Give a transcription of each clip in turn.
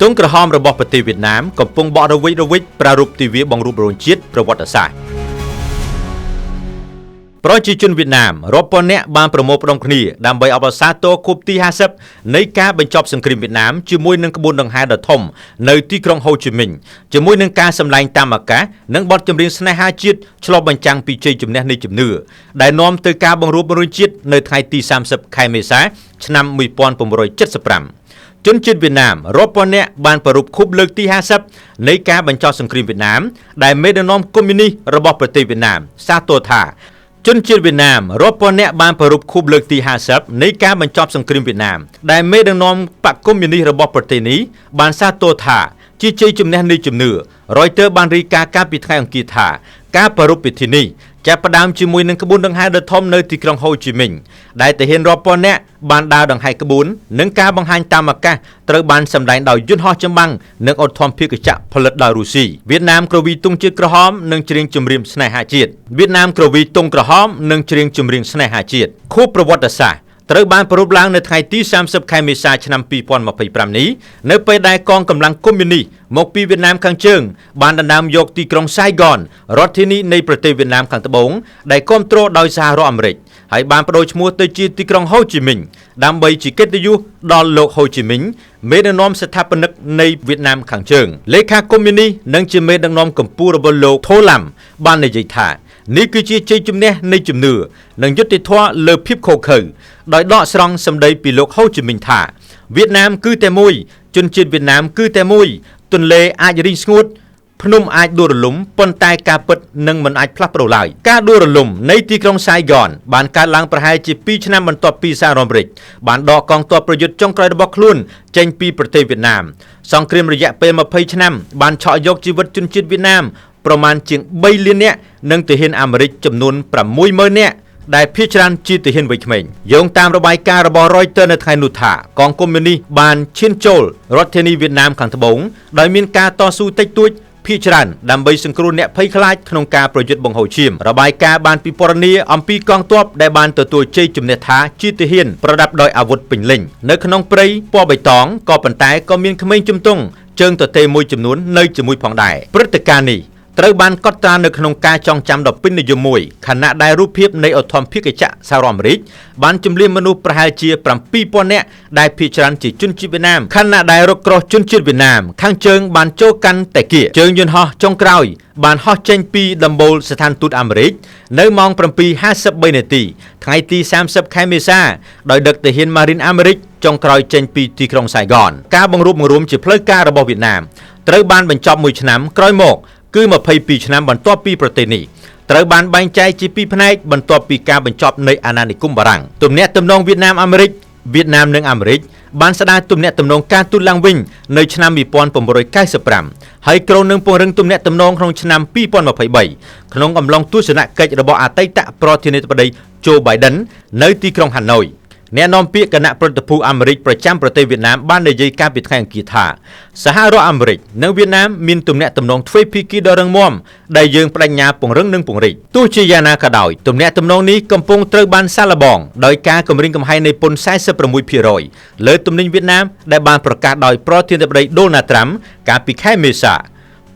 ទង់ក្រហមរបស់ប្រទេសវៀតណាមកំពុងបករវិចប្រារព្ធទិវាបង្រួបបង្រួមជាតិប្រវត្តិសាស្ត្រប្រជាជនវៀតណាមរាប់ពាន់នាក់បានប្រមូលផ្តុំគ្នាដើម្បីអបអរសាទរខួបទី50នៃការបញ្ចប់សង្គ្រាមវៀតណាមជាមួយនឹងក្បួនដង្ហែដ៏ធំនៅទីក្រុងហូជីមិញជាមួយនឹងការសម្ដែងតាមអាកាសនិងបទចម្រៀងស្នេហាជាតិឆ្លុះបញ្ចាំងពីជ័យជំនះនៃជំនឿដែលនាំទៅការបង្រួបបង្រួមជាតិនៅថ្ងៃទី30ខែមេសាឆ្នាំ1975ជនជាតិវៀតណាមរាប់ពាន់នាក់បានប្រារព្ធខួបលើកទី50នៃការបញ្ចប់សង្គ្រាមវៀតណាមដែលមេដឹកនាំកុម្មុយនីសរបស់ប្រទេសវៀតណាមសាទរថាជនជាតិវៀតណាមរាប់ពាន់នាក់បានប្រារព្ធខួបលើកទី50នៃការបញ្ចប់សង្គ្រាមវៀតណាមដែលមេដឹកនាំបកកុម្មុយនីសរបស់ប្រទេសនេះបានសាទរថាជាជ័យជំនះនៃជំនឿ Reuters បានរាយការណ៍កាលពីថ្ងៃអង្គារថាការប្រារព្ធពិធីនេះចាប់ផ្ដើមជាមួយនឹងក្បួនដង្ហែដ៏ធំនៅទីក្រុងហូជីមិញដែលទាហានរាប់ពាន់នាក់បានដើរដង្ហែក្បួននិងការបង្ហាញតាមអាកាសត្រូវបានសម្ដែងដោយយន្តហោះចម្បាំងនិងឧទ្ធម្ភាគចក្រផលិតដោយរុស្ស៊ីវៀតណាមក្រវីទង់ជាតិក្រហមនិងច្រៀងចម្រៀងស្នេហាជាតិវៀតណាមក្រវីទង់ក្រហមនិងច្រៀងចម្រៀងស្នេហាជាតិខួបប្រវត្តិសាស្ត្រត្រូវបានប្រារព្ធឡើងនៅថ្ងៃទី30ខែមេសាឆ្នាំ2025នេះនៅពេលដែលកងកម្លាំងកុម្មុយនីសមកពីវៀតណាមខាងជើងបានដណ្ដើមយកទីក្រុងសៃហ្គនរដ្ឋធានីនៃប្រទេសវៀតណាមខាងត្បូងដែលគាំទ្រដោយសហរដ្ឋអាមេរិកហើយបានបដូរឈ្មោះទៅជាទីក្រុងហូជីមិញដើម្បីជាកិត្តិយសដល់លោកហូជីមិញមេដឹកនាំស្ថាបនិកនៃវៀតណាមខាងជើងលេខាកុម្មុយនីសនិងជាមេដឹកនាំកម្ពុជារបស់លោកថូឡាំបាននិយាយថានេះគឺជាជ័យជំនះនៃជំនឿនិងយុត្តិធម៌លើភាពឃោរឃៅដោយដកស្រង់សម្ដីពីលោកហូជីមិញថាវៀតណាមគឺតែមួយជនជាតិវៀតណាមគឺតែមួយទន្លេអាចរីងស្ងួតភ្នំអាចដួលរលំប៉ុន្តែការពិតនឹងមិនអាចផ្លាស់ប្ដូរឡើយការដួលរលំនៃទីក្រុងសៃហ្គនបានកើតឡើងប្រហែលជា2ឆ្នាំបន្ទាប់ពីសហរដ្ឋអាមេរិកបានដកកងទ័ពប្រយុទ្ធចុងក្រោយរបស់ខ្លួនចេញពីប្រទេសវៀតណាមសង្គ្រាមរយៈពេល20ឆ្នាំបានឆក់យកជីវិតជនជាតិវៀតណាមប្រមាណជាង3លាននាក់និងទាហានអាមេរិកចំនួន60000នាក់ដែលភាគច្រើនជាទាហានវ័យក្មេងយោងតាមរបាយការណ៍របស់ Reuters នៅថ្ងៃនោះថាកងកុម្មុយនីសបានឈានចូលរដ្ឋធានីវៀតណាមខាងត្បូងដោយមានការតស៊ូតិចតួចភាគច្រើនដើម្បីសង្គ្រោះអ្នកភ័យខ្លាចក្នុងការប្រយុទ្ធបង្ហូរឈាមរបាយការណ៍បានពិពណ៌នាអំពីកងទ័ពដែលបានទទួលជ័យជំនះថាជាទាហានប្រដាប់ដោយអាវុធពេញលេញនៅក្នុងព្រៃពណ៌បៃតងក៏ប៉ុន្តែក៏មានក្មេងជំទង់ជើងទទេមួយចំនួននៅជាមួយផងដែរព្រឹត្តិការណ៍នេះត្រូវបានកត់ត្រានៅក្នុងការចងចាំដ៏ពេញនិយមមួយខណៈដែលរូបភាពនៃឧទ្ធម្ភាគចក្រសហរដ្ឋអាមេរិកបានជម្លៀសមនុស្សប្រហែលជា7000នាក់ដែលភាគច្រើនជាជនជាតិវៀតណាមខណៈដែលរថក្រោះជនជាតិវៀតណាមខាងជើងបានចូលកាន់តែគៀកជើងយន្តហោះចុងក្រោយបានហោះចេញពីដំបូលស្ថានទូតអាមេរិកនៅម៉ោង 7:53 នាទីថ្ងៃទី30ខែមេសាដោយដឹកទាហានម៉ារីនអាមេរិកចុងក្រោយចេញពីទីក្រុងសៃហ្គនការបង្រួបបង្រួមជាផ្លូវការរបស់វៀតណាមត្រូវបានបញ្ចប់មួយឆ្នាំក្រោយមកគឺ22ឆ្នាំបន្ទាប់ពីប្រទេសនេះត្រូវបានបែងចែកជា2ផ្នែកបន្ទាប់ពីការបញ្ចប់នៃអាណានិគមបារាំងទំនាក់ទំនងវៀតណាមអាមេរិកវៀតណាមនិងអាមេរិកបានស្ដារទំនាក់ទំនងការទូតឡើងវិញនៅឆ្នាំ1995ហើយក្រុងនឹងពង្រឹងទំនាក់ទំនងក្នុងឆ្នាំ2023ក្នុងអំឡុងទស្សនកិច្ចរបស់អតីតប្រធានាធិបតី Joe Biden នៅទីក្រុងហាណូយអ្នកនាំពាក្យគណៈប្រតិភូអាមេរិកប្រចាំប្រទេសវៀតណាមបាននិយាយកាលពីថ្ងៃអង្គារថាសហរដ្ឋអាមេរិកនិងវៀតណាមមានទំនាក់ទំនងទ្វេភាគីដ៏រឹងមាំដែលយើងបដិញ្ញាពង្រឹងនិងពង្រីកទោះជាយ៉ាងណាក៏ដោយទំនាក់ទំនងនេះកំពុងត្រូវបានសាកល្បងដោយការគំរាមកំហែងនៃពន្ធ 46% លើទំនិញវៀតណាមដែលបានប្រកាសដោយប្រធានាធិបតី Donald Trump កាលពីខែមេសា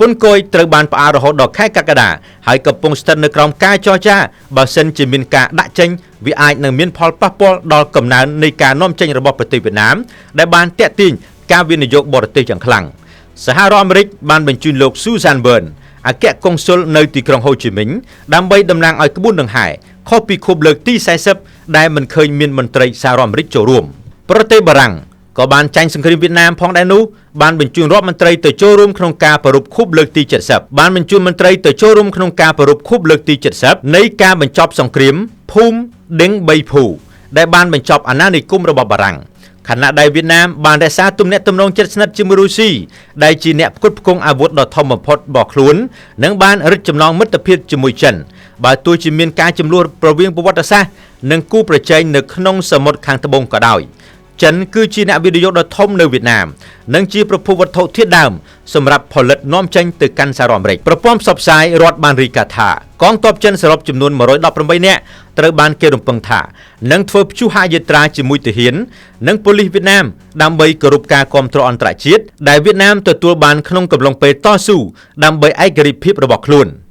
ពន្ធគយត្រូវបានផ្អាករហូតដល់ខែកក្កដាហើយកំពុងស្ថិតនៅក្រោមការចរចាបើសិនជាមានការដាក់ចេញវាអាចនឹងមានផលប៉ះពាល់ដល់កំណើននៃការនាំចេញរបស់ប្រទេសវៀតណាមដែលបានទាក់ទាញការវិនិយោគបរទេសយ៉ាងខ្លាំងសហរដ្ឋអាមេរិកបានបញ្ជូនលោក Susan Byrne អគ្គកុងស៊ុលនៅទីក្រុងហូជីមិញដើម្បីតំណាងឲ្យក្បួនដង្ហែខុសពីខួបលើកទី40ដែលមិនឃើញមានមន្ត្រីសហរដ្ឋអាមេរិកចូលរួមប្រទេសបារាំងក៏បានចាញ់សង្គ្រាមវៀតណាមផងដែរនោះបានបញ្ជូនរដ្ឋមន្ត្រីទៅចូលរួមក្នុងការប្រារព្ធខួបលើកទី70បានបញ្ជូនមន្ត្រីទៅចូលរួមក្នុងការប្រារព្ធខួបលើកទី70នៃការបញ្ចប់សង្គ្រាមភូមិដេងបីភូដែលបានបញ្ចប់អាណានិគមរបស់បារាំងខណៈដែលវៀតណាមបានរក្សាទំនាក់ទំនងជិតស្និទ្ធជាមួយរុស្ស៊ីដែលជាអ្នកផ្គត់ផ្គង់អាវុធដ៏ធំបំផុតរបស់ខ្លួននិងបានរឹតចំណងមិត្តភាពជាមួយចិនបើទោះជាមានការចំនួនរវាងប្រវត្តិសាស្ត្រនិងគូប្រជែងនៅក្នុងសមុទ្រខាងត្បូងក៏ដោយ ចិនគឺជាអ្នកវិនិយោគដ៏ធំនៅវៀតណាមនិងជាប្រភពវត្ថុធាតុដើមសម្រាប់ផលិតនាំចេញទៅកាន់សហរដ្ឋអាមេរិកប្រព័ន្ធផ្សព្វផ្សាយរដ្ឋបានរាយការណ៍ថាកងទ័ពចិនសរុបចំនួន118នាក់ត្រូវបានគេរំពឹងថានឹងធ្វើព្យុហយាត្រាជាមួយទាហាននិងប៉ូលីសវៀតណាមដើម្បីគោរពការគាំទ្រអន្តរជាតិដែលវៀតណាមទទួលបានក្នុងកំឡុងពេលតស៊ូដើម្បីឯករាជ្យភាពរបស់ខ្លួន។